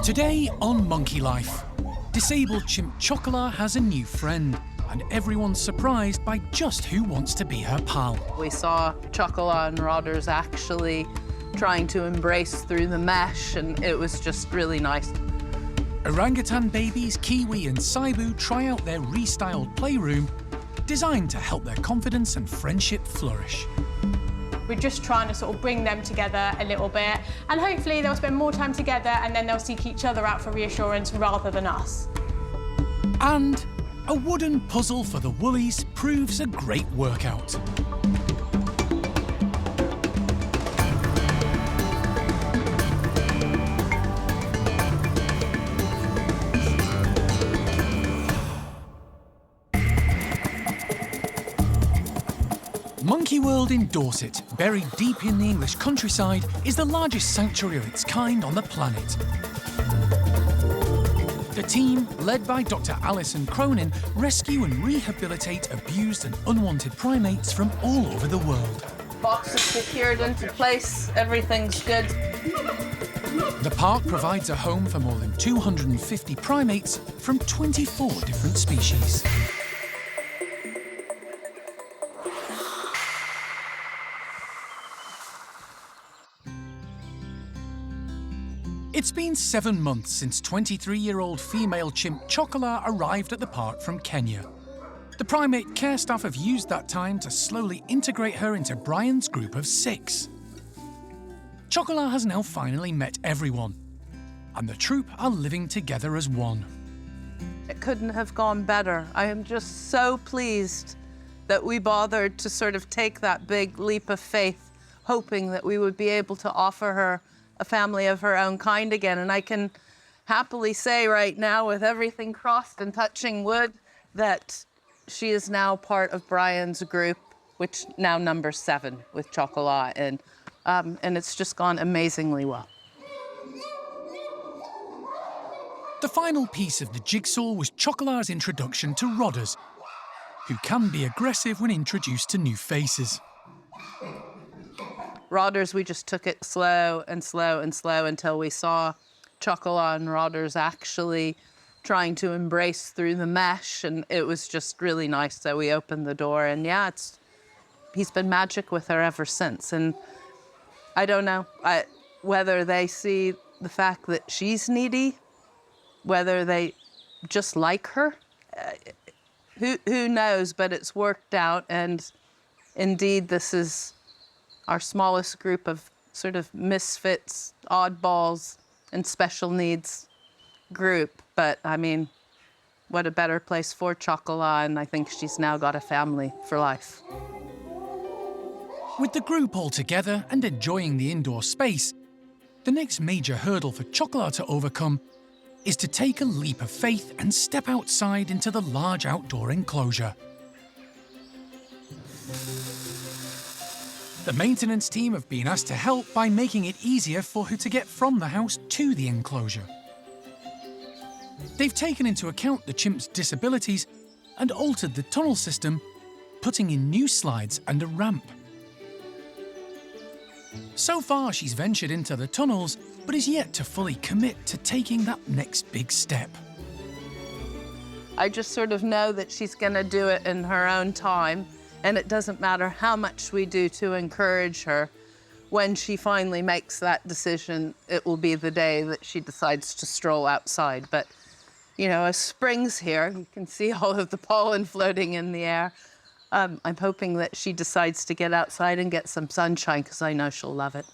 Today on Monkey Life, disabled chimp Chocolat has a new friend, and everyone's surprised by just who wants to be her pal. We saw Chocolat and Rodders actually trying to embrace through the mesh, and it was just really nice. Orangutan babies Kiwi and Saibu try out their restyled playroom, designed to help their confidence and friendship flourish. We're just trying to sort of bring them together a little bit, and hopefully they'll spend more time together and then they'll seek each other out for reassurance rather than us. And a wooden puzzle for the Woolies proves a great workout. Monkey World in Dorset, buried deep in the English countryside, is the largest sanctuary of its kind on the planet. The team, led by Dr. Alison Cronin, rescue and rehabilitate abused and unwanted primates from all over the world. Box is secured into place, everything's good. The park provides a home for more than 250 primates from 24 different species. It's been 7 months since 23-year-old female chimp Chocolat arrived at the park from Kenya. The primate care staff have used that time to slowly integrate her into Brian's group of 6. Chocolat has now finally met everyone, and the troop are living together as one. It couldn't have gone better. I am just so pleased that we bothered to sort of take that big leap of faith, hoping that we would be able to offer her a family of her own kind again. And I can happily say right now, with everything crossed and touching wood, that she is now part of Brian's group, which now numbers 7 with Chocolat, and it's just gone amazingly well. The final piece of the jigsaw was Chocolat's introduction to Rodders, who can be aggressive when introduced to new faces. Rodders, we just took it slow and slow and slow until we saw Chocolat and Rodders actually trying to embrace through the mesh, and it was just really nice. So we opened the door, and yeah, he's been magic with her ever since. And I don't know whether they see the fact that she's needy, whether they just like her. Who knows, but it's worked out, and indeed this is our smallest group of sort of misfits, oddballs, and special needs group. But I mean, what a better place for Chocolat, and I think she's now got a family for life. With the group all together and enjoying the indoor space, the next major hurdle for Chocolat to overcome is to take a leap of faith and step outside into the large outdoor enclosure. The maintenance team have been asked to help by making it easier for her to get from the house to the enclosure. They've taken into account the chimp's disabilities and altered the tunnel system, putting in new slides and a ramp. So far, she's ventured into the tunnels, but is yet to fully commit to taking that next big step. I just sort of know that she's going to do it in her own time. And it doesn't matter how much we do to encourage her. When she finally makes that decision, it will be the day that she decides to stroll outside. But, you know, as spring's here, you can see all of the pollen floating in the air. I'm hoping that she decides to get outside and get some sunshine, because I know she'll love it.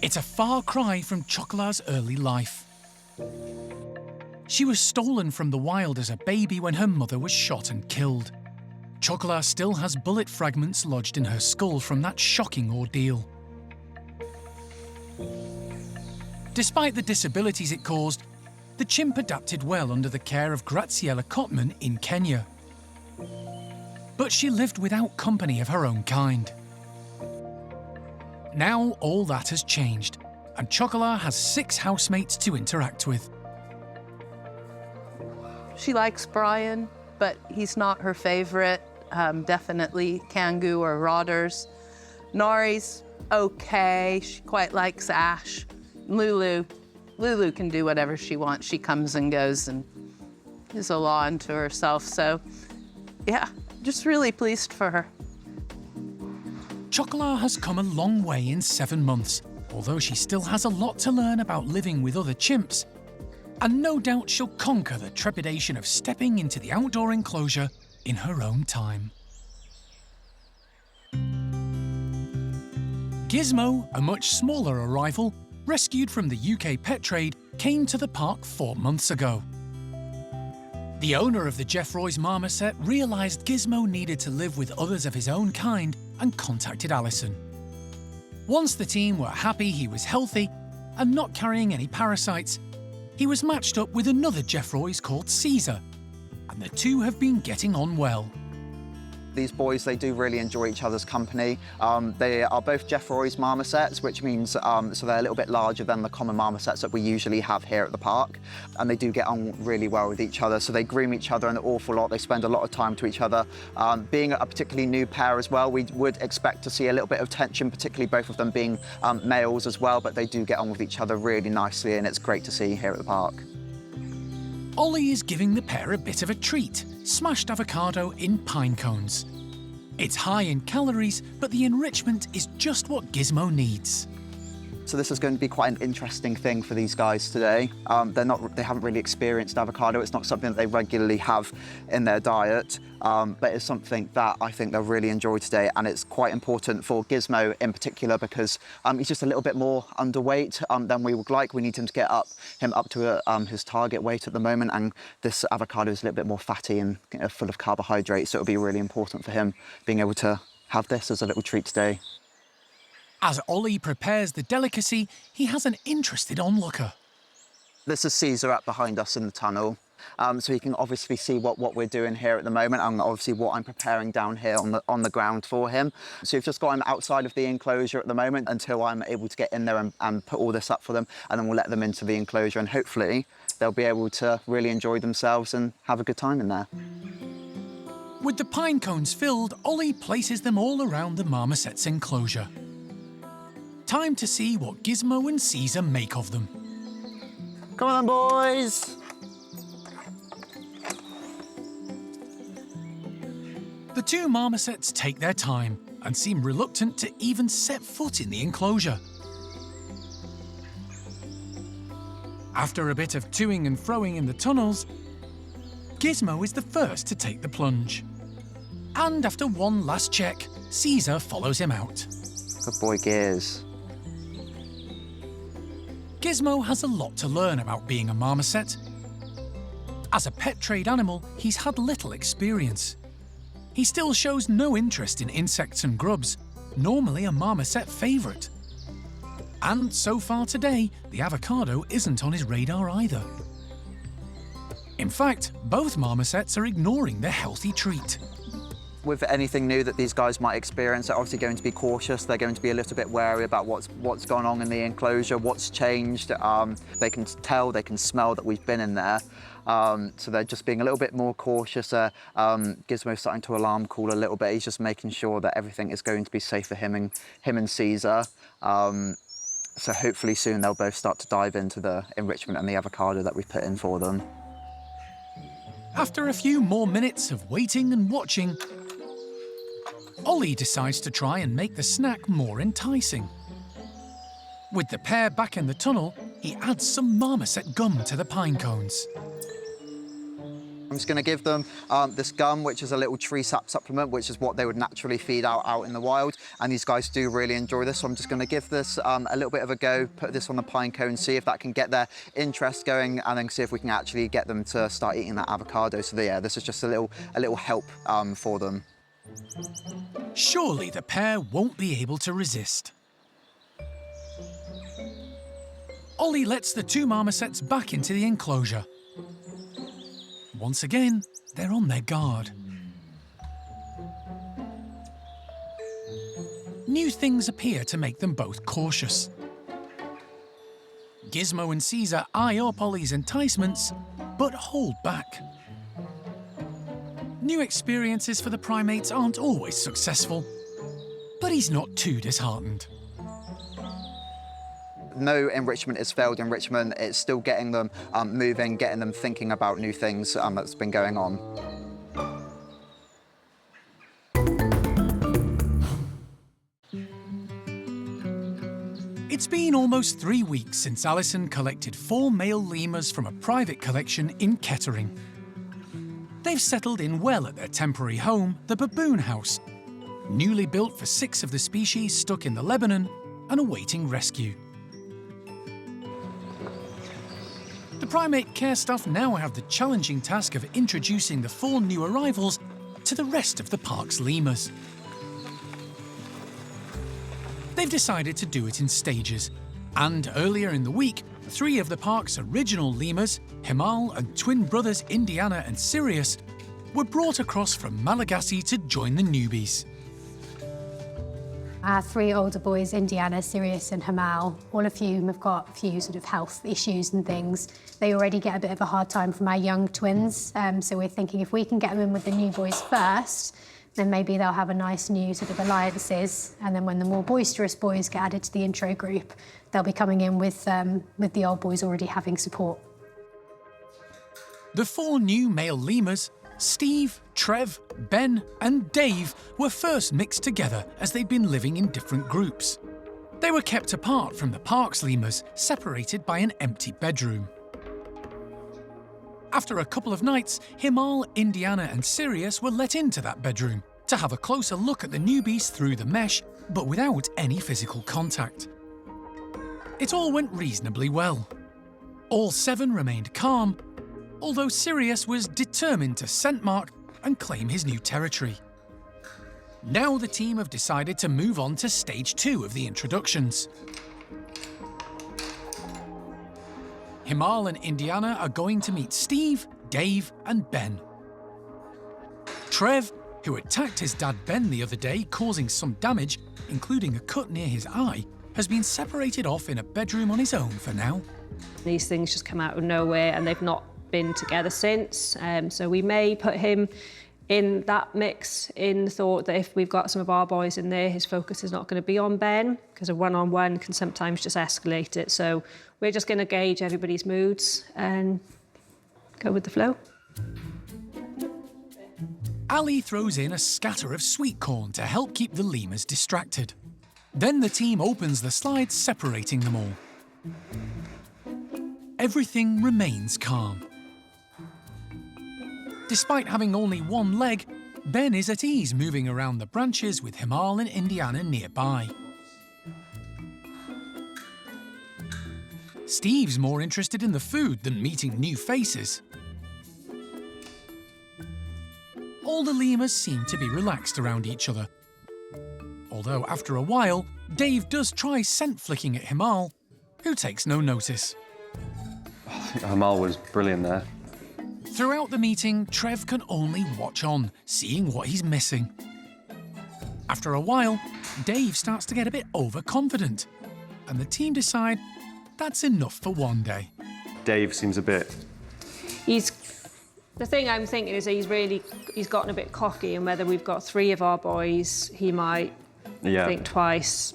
It's a far cry from Chocolat's early life. She was stolen from the wild as a baby when her mother was shot and killed. Chocolat still has bullet fragments lodged in her skull from that shocking ordeal. Despite the disabilities it caused, the chimp adapted well under the care of Graziella Cotman in Kenya. But she lived without company of her own kind. Now all that has changed, and Chocolat has 6 housemates to interact with. She likes Brian, but he's not her favorite. Definitely Kangoo or Rodders. Nori's okay. She quite likes Ash. Lulu Lulu can do whatever she wants. She comes and goes and is a law unto herself. So, yeah, just really pleased for her. Chocolat has come a long way in 7 months, although she still has a lot to learn about living with other chimps. And no doubt she'll conquer the trepidation of stepping into the outdoor enclosure in her own time. Gizmo, a much smaller arrival, rescued from the UK pet trade, came to the park 4 months ago. The owner of the Jeff Roy's marmoset realised Gizmo needed to live with others of his own kind and contacted Alison. Once the team were happy he was healthy and not carrying any parasites, he was matched up with another Jeff Roy's called Caesar, and the two have been getting on well. These boys, they do really enjoy each other's company. They are both Jeff Roy's marmosets, which means so they're a little bit larger than the common marmosets that we usually have here at the park. And they do get on really well with each other. So they groom each other an awful lot. They spend a lot of time to each other. Being a particularly new pair as well, we would expect to see a little bit of tension, particularly both of them being males as well, but they do get on with each other really nicely, and it's great to see here at the park. Ollie is giving the pair a bit of a treat, smashed avocado in pine cones. It's high in calories, but the enrichment is just what Gizmo needs. So this is going to be quite an interesting thing for these guys today. They haven't really experienced avocado. It's not something that they regularly have in their diet, but it's something that I think they'll really enjoy today. And it's quite important for Gizmo in particular because he's just a little bit more underweight than we would like. We need him to get him up to his target weight at the moment. And this avocado is a little bit more fatty and full of carbohydrates. So it'll be really important for him being able to have this as a little treat today. As Ollie prepares the delicacy, he has an interested onlooker. This is Caesar up behind us in the tunnel. So you can obviously see what we're doing here at the moment and obviously what I'm preparing down here on the ground for him. So you've just got him outside of the enclosure at the moment until I'm able to get in there and put all this up for them, and then we'll let them into the enclosure and hopefully they'll be able to really enjoy themselves and have a good time in there. With the pine cones filled, Ollie places them all around the marmoset's enclosure. Time to see what Gizmo and Caesar make of them. Come on, boys! The two marmosets take their time and seem reluctant to even set foot in the enclosure. After a bit of toing and froing in the tunnels, Gizmo is the first to take the plunge. And after one last check, Caesar follows him out. Good boy, Gears. Gizmo has a lot to learn about being a marmoset. As a pet trade animal, he's had little experience. He still shows no interest in insects and grubs, normally a marmoset favourite. And so far today, the avocado isn't on his radar either. In fact, both marmosets are ignoring the healthy treat. With anything new that these guys might experience, they're obviously going to be cautious. They're going to be a little bit wary about what's gone on in the enclosure, what's changed. They can tell, they can smell that we've been in there. So they're just being a little bit more cautious. Gizmo's starting to alarm call a little bit. He's just making sure that everything is going to be safe for him and Caesar. So hopefully soon they'll both start to dive into the enrichment and the avocado that we've put in for them. After a few more minutes of waiting and watching, Ollie decides to try and make the snack more enticing. With the pair back in the tunnel, he adds some marmoset gum to the pine cones. I'm just going to give them this gum, which is a little tree sap supplement, which is what they would naturally feed out in the wild. And these guys do really enjoy this, so I'm just going to give this a little bit of a go, put this on the pine cone, see if that can get their interest going, and then see if we can actually get them to start eating that avocado. So yeah, this is just a little help for them. Surely the pair won't be able to resist. Ollie lets the two marmosets back into the enclosure. Once again, they're on their guard. New things appear to make them both cautious. Gizmo and Caesar eye up Ollie's enticements, but hold back. New experiences for the primates aren't always successful, but he's not too disheartened. no enrichment is failed enrichment. It's still getting them moving, getting them thinking about new things that's been going on. It's been almost 3 weeks since Alison collected 4 male lemurs from a private collection in Kettering. They've settled in well at their temporary home, the Baboon House, newly built for 6 of the species stuck in the Lebanon and awaiting rescue. The primate care staff now have the challenging task of introducing the 4 new arrivals to the rest of the park's lemurs. They've decided to do it in stages, and earlier in the week, 3 of the park's original lemurs, Himal and twin brothers Indiana and Sirius, were brought across from Malagasy to join the newbies. Our 3 older boys, Indiana, Sirius and Himal, all of whom have got a few sort of health issues and things. They already get a bit of a hard time from our young twins, so we're thinking if we can get them in with the new boys first, then maybe they'll have a nice new sort of alliances, and then when the more boisterous boys get added to the intro group, they'll be coming in with the old boys already having support. The 4 new male lemurs, Steve, Trev, Ben and Dave, were first mixed together as they'd been living in different groups. They were kept apart from the park's lemurs, separated by an empty bedroom. After a couple of nights, Himal, Indiana and Sirius were let into that bedroom to have a closer look at the newbies through the mesh, but without any physical contact. It all went reasonably well. All 7 remained calm, although Sirius was determined to scent mark and claim his new territory. Now the team have decided to move on to stage 2 of the introductions. Himal and Indiana are going to meet Steve, Dave and Ben. Trev, who attacked his dad Ben the other day, causing some damage, including a cut near his eye, has been separated off in a bedroom on his own for now. These things just come out of nowhere and they've not been together since, so we may put him in that mix in the thought that if we've got some of our boys in there, his focus is not going to be on Ben, because a one-on-one can sometimes just escalate it. So we're just going to gauge everybody's moods and go with the flow. Ali throws in a scatter of sweet corn to help keep the lemurs distracted. Then the team opens the slides separating them all. Everything remains calm. Despite having only 1 leg, Ben is at ease moving around the branches with Himal and Indiana nearby. Steve's more interested in the food than meeting new faces. All the lemurs seem to be relaxed around each other. Although after a while, Dave does try scent flicking at Himal, who takes no notice. I think Himal was brilliant there. Throughout the meeting, Trev can only watch on, seeing what he's missing. After a while, Dave starts to get a bit overconfident, and the team decide that's enough for one day. Dave seems a bit... The thing I'm thinking is he's gotten a bit cocky, and whether we've got 3 of our boys, he might think twice,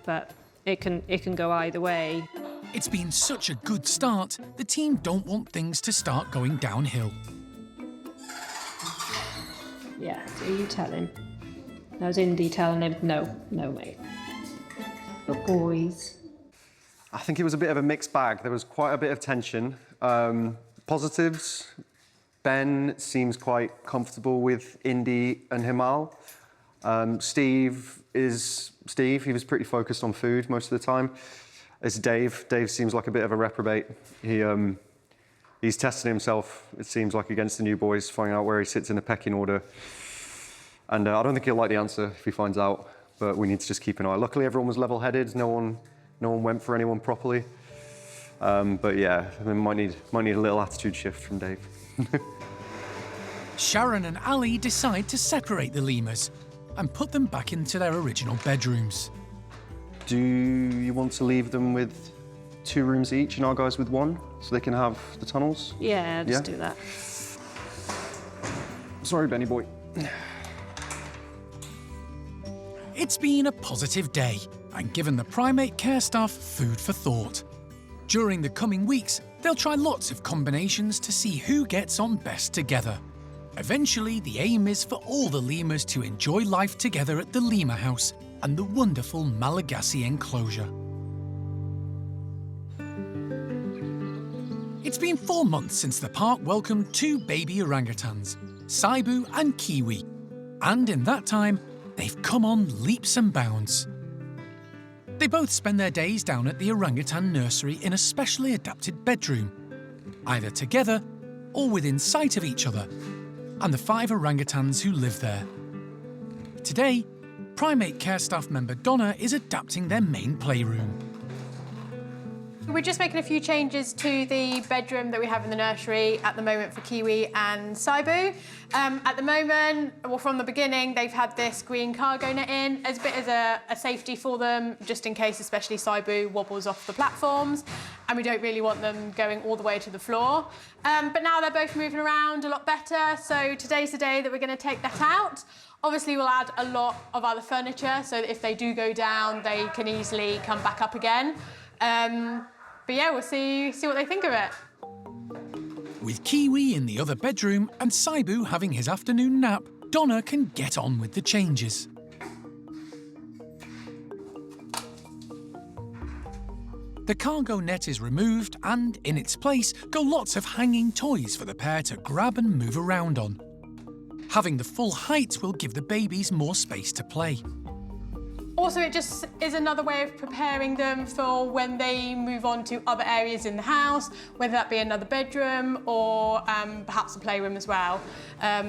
but it can go either way. It's been such a good start, the team don't want things to start going downhill. Yeah, so you tell him. That was Indy telling him, no, mate. The boys. I think it was a bit of a mixed bag. There was quite a bit of tension. Positives, Ben seems quite comfortable with Indy and Himal. Steve is Steve. He was pretty focused on food most of the time. It's Dave. Dave seems like a bit of a reprobate. He's testing himself, it seems like, against the new boys, finding out where he sits in the pecking order. And I don't think he'll like the answer if he finds out, but we need to just keep an eye. Luckily, everyone was level-headed. No one went for anyone properly. But yeah, we might need a little attitude shift from Dave. Sharon and Ali decide to separate the lemurs and put them back into their original bedrooms. Do you want to leave them with 2 rooms each and our guys with 1, so they can have the tunnels? Yeah, just do that. Sorry, Benny boy. It's been a positive day, and given the primate care staff food for thought. During the coming weeks, they'll try lots of combinations to see who gets on best together. Eventually, the aim is for all the lemurs to enjoy life together at the lemur house and the wonderful Malagasy enclosure. It's been 4 months since the park welcomed 2 baby orangutans, Saibu and Kiwi, and in that time, they've come on leaps and bounds. They both spend their days down at the orangutan nursery in a specially adapted bedroom, either together or within sight of each other, and the 5 orangutans who live there. Today, primate care staff member Donna is adapting their main playroom. We're just making a few changes to the bedroom that we have in the nursery at the moment for Kiwi and Saibu. At the moment, well, from the beginning, they've had this green cargo net in as a bit as a safety for them, just in case, especially Saibu wobbles off the platforms, and we don't really want them going all the way to the floor. But now they're both moving around a lot better, so today's the day that we're going to take that out. Obviously, we'll add a lot of other furniture so that if they do go down, they can easily come back up again. But yeah, we'll see what they think of it. With Kiwi in the other bedroom and Saibu having his afternoon nap, Donna can get on with the changes. The cargo net is removed and, in its place, go lots of hanging toys for the pair to grab and move around on. Having the full height will give the babies more space to play. Also, it just is another way of preparing them for when they move on to other areas in the house, whether that be another bedroom or perhaps a playroom as well.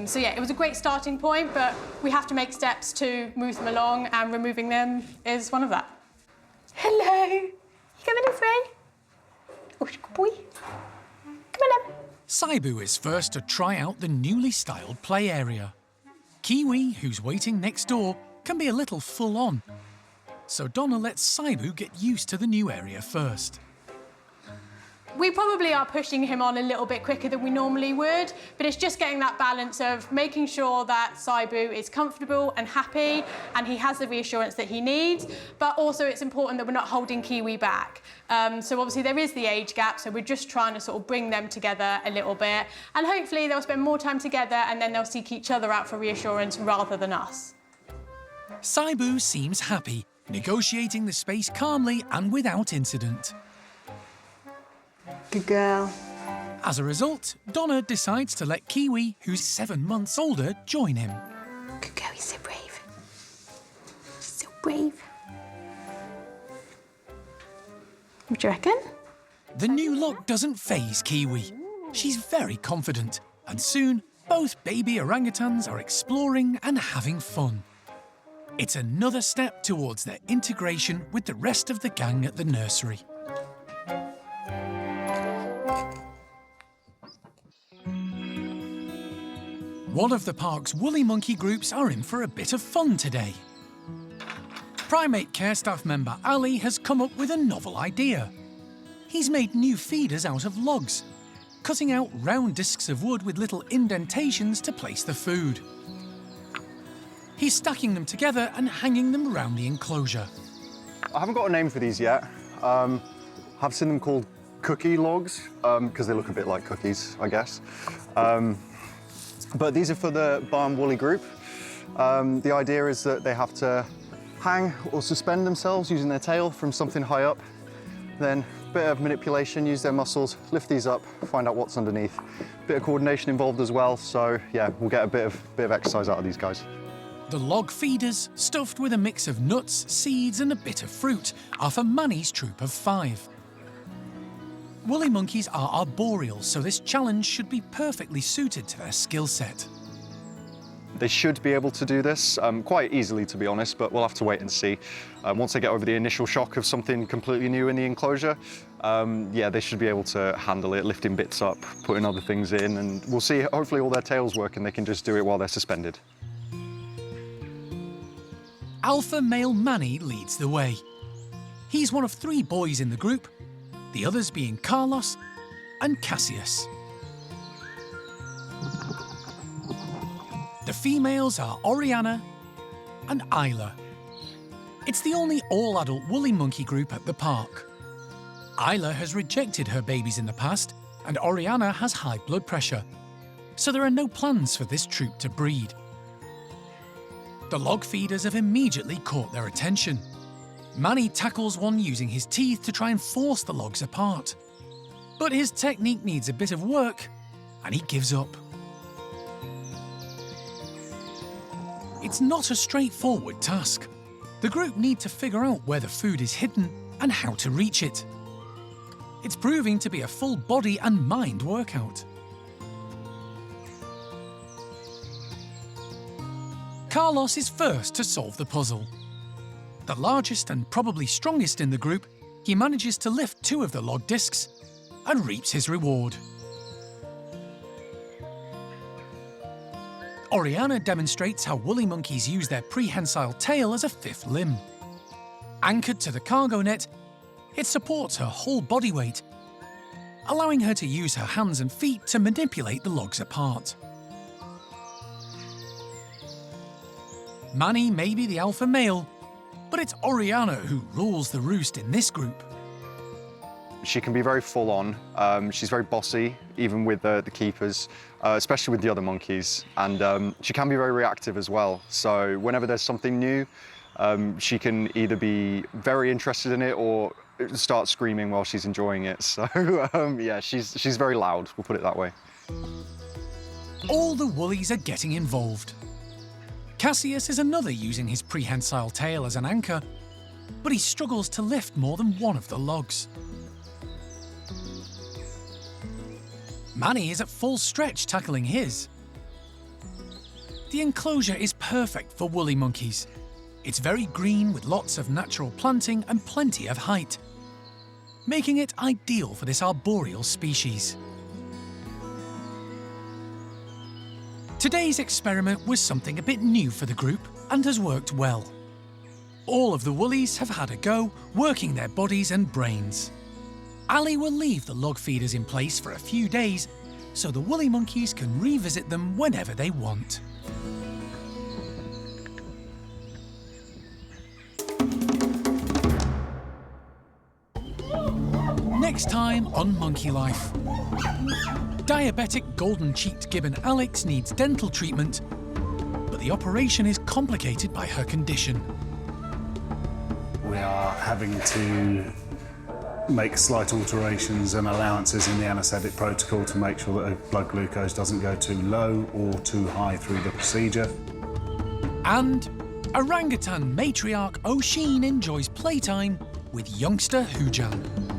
So yeah, it was a great starting point, but we have to make steps to move them along, and removing them is one of that. Hello, you coming this way? Oh, good boy. Come on then. Saibu is first to try out the newly styled play area. Kiwi, who's waiting next door, can be a little full on. So Donna lets Saibu get used to the new area first. We probably are pushing him on a little bit quicker than we normally would, but it's just getting that balance of making sure that Saibu is comfortable and happy and he has the reassurance that he needs, but also it's important that we're not holding Kiwi back. So obviously there is the age gap, so we're just trying to sort of bring them together a little bit, and hopefully they'll spend more time together and then they'll seek each other out for reassurance rather than us. Saibu seems happy, negotiating the space calmly and without incident. Good girl. As a result, Donna decides to let Kiwi, who's 7 months older, join him. Good girl, he's so brave. So brave. What do you reckon? The new look doesn't faze Kiwi. She's very confident, and soon both baby orangutans are exploring and having fun. It's another step towards their integration with the rest of the gang at the nursery. One of the park's woolly monkey groups are in for a bit of fun today. Primate care staff member Ali has come up with a novel idea. He's made new feeders out of logs, cutting out round discs of wood with little indentations to place the food. He's stacking them together and hanging them around the enclosure. I haven't got a name for these yet. I've seen them called cookie logs, because they look a bit like cookies, I guess. But these are for the barn woolly group. The idea is that they have to hang or suspend themselves using their tail from something high up. Then a bit of manipulation, use their muscles, lift these up, find out what's underneath. Bit of coordination involved as well, so yeah, we'll get a bit of exercise out of these guys. The log feeders, stuffed with a mix of nuts, seeds and a bit of fruit, are for Manny's troop of 5. Woolly monkeys are arboreal, so this challenge should be perfectly suited to their skill set. They should be able to do this quite easily, to be honest, but we'll have to wait and see. Once they get over the initial shock of something completely new in the enclosure, yeah, they should be able to handle it, lifting bits up, putting other things in, and we'll see, hopefully all their tails work and they can just do it while they're suspended. Alpha male Manny leads the way. He's one of 3 boys in the group, the others being Carlos and Cassius. The females are Oriana and Isla. It's the only all-adult woolly monkey group at the park. Isla has rejected her babies in the past, and Oriana has high blood pressure, so there are no plans for this troop to breed. The log feeders have immediately caught their attention. Manny tackles one using his teeth to try and force the logs apart. But his technique needs a bit of work, and he gives up. It's not a straightforward task. The group need to figure out where the food is hidden and how to reach it. It's proving to be a full body and mind workout. Carlos is first to solve the puzzle. The largest and probably strongest in the group, he manages to lift 2 of the log discs and reaps his reward. Oriana demonstrates how woolly monkeys use their prehensile tail as a 5th limb. Anchored to the cargo net, it supports her whole body weight, allowing her to use her hands and feet to manipulate the logs apart. Manny may be the alpha male, but it's Oriana who rules the roost in this group. She can be very full on. She's very bossy, even with the keepers, especially with the other monkeys. And she can be very reactive as well. So whenever there's something new, she can either be very interested in it or start screaming while she's enjoying it. So yeah, she's very loud, we'll put it that way. All the woolies are getting involved. Cassius is another using his prehensile tail as an anchor, but he struggles to lift more than one of the logs. Manny is at full stretch tackling his. The enclosure is perfect for woolly monkeys. It's very green with lots of natural planting and plenty of height, making it ideal for this arboreal species. Today's experiment was something a bit new for the group and has worked well. All of the woolies have had a go, working their bodies and brains. Ali will leave the log feeders in place for a few days so the woolly monkeys can revisit them whenever they want. Next time on Monkey Life. Diabetic golden-cheeked gibbon Alex needs dental treatment, but the operation is complicated by her condition. We are having to make slight alterations and allowances in the anaesthetic protocol to make sure that her blood glucose doesn't go too low or too high through the procedure. And orangutan matriarch O'Sheen enjoys playtime with youngster Hujan.